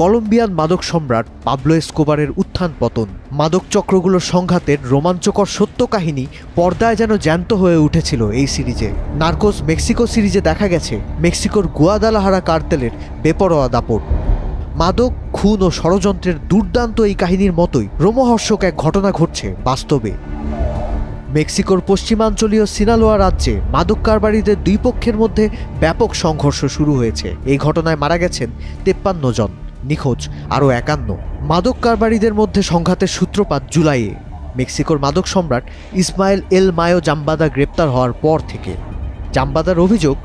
Colombian মাদক সম্রাট Pablo এসকোবারের উত্থান পতন, মাদক চক্রগুলোর সংঘাতের রোমাঞ্চকর সত্য কাহিনী পর্দায় যেন জ্যান্ত হয়ে উঠেছিল এই সিরিজে। নার্কোস মেক্সিকো সিরিজে দেখা গেছে মেক্সিকোর গুয়াদালাহারা কার্তেলের বেপরোয়া দাপট। মাদক, খুন ও ষড়যন্ত্রের দুর্দান্ত এই কাহিনীর মতোই রোমহর্ষক এক ঘটনা ঘটছে বাস্তবে। মেক্সিকোর পশ্চিমাঞ্চলীয় সিনালোয়া রাজ্যে মাদক কারবারিদের দুই পক্ষের মধ্যে ব্যাপক সংঘর্ষ শুরু হয়েছে। এই ঘটনায় মারা গেছেন 53 জন, নিখোঁজ আরও 51। মাদক কারবারিদের মধ্যে সংঘাতের সূত্রপাত জুলাইয়ে। মেক্সিকোর মাদক সম্রাট ইসমাইল এল মায়ো জাম্বাদা গ্রেপ্তার হওয়ার পর থেকে। জাম্বাদার অভিযোগ,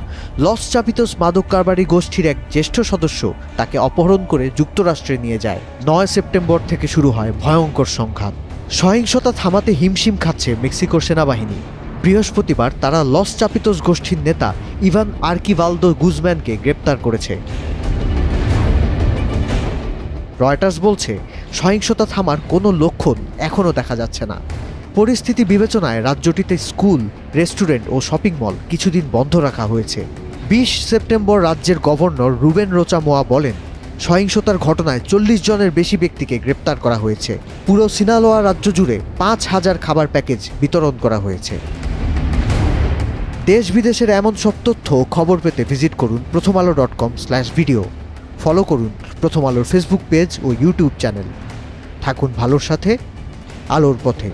লস চাপিতোস মাদক কারবারি গোষ্ঠীর এক জ্যেষ্ঠ সদস্য তাকে অপহরণ করে যুক্তরাষ্ট্রে নিয়ে যায়। 9 সেপ্টেম্বর থেকে শুরু হয় ভয়ঙ্কর সংঘাত। সহিংসতা থামাতে হিমশিম খাচ্ছে মেক্সিকোর সেনাবাহিনী। বৃহস্পতিবার তারা লস চাপিতোস গোষ্ঠীর নেতা ইভান আর্কিভালদো গুজম্যানকে গ্রেপ্তার করেছে। রয়টার্স বলছে, সহিংসতা থামার কোনো লক্ষণ এখনও দেখা যাচ্ছে না। পরিস্থিতি বিবেচনায় রাজ্যটিতে স্কুল, রেস্টুরেন্ট ও শপিং মল কিছুদিন বন্ধ রাখা হয়েছে। 20 সেপ্টেম্বর রাজ্যের গভর্নর রুবেন রোচামোয়া বলেন, সহিংসতার ঘটনায় 40 জনের বেশি ব্যক্তিকে গ্রেপ্তার করা হয়েছে। পুরো সিনালোয়া রাজ্য জুড়ে 5000 খাবার প্যাকেজ বিতরণ করা হয়েছে। দেশ বিদেশের এমন সব তথ্য ও খবর পেতে ভিজিট করুন prothomalo.com/video। ফলো করুন প্রথম আলোর ফেসবুক পেজ ও ইউটিউব চ্যানেল। থাকুন ভালোর সাথে, আলোর পথে।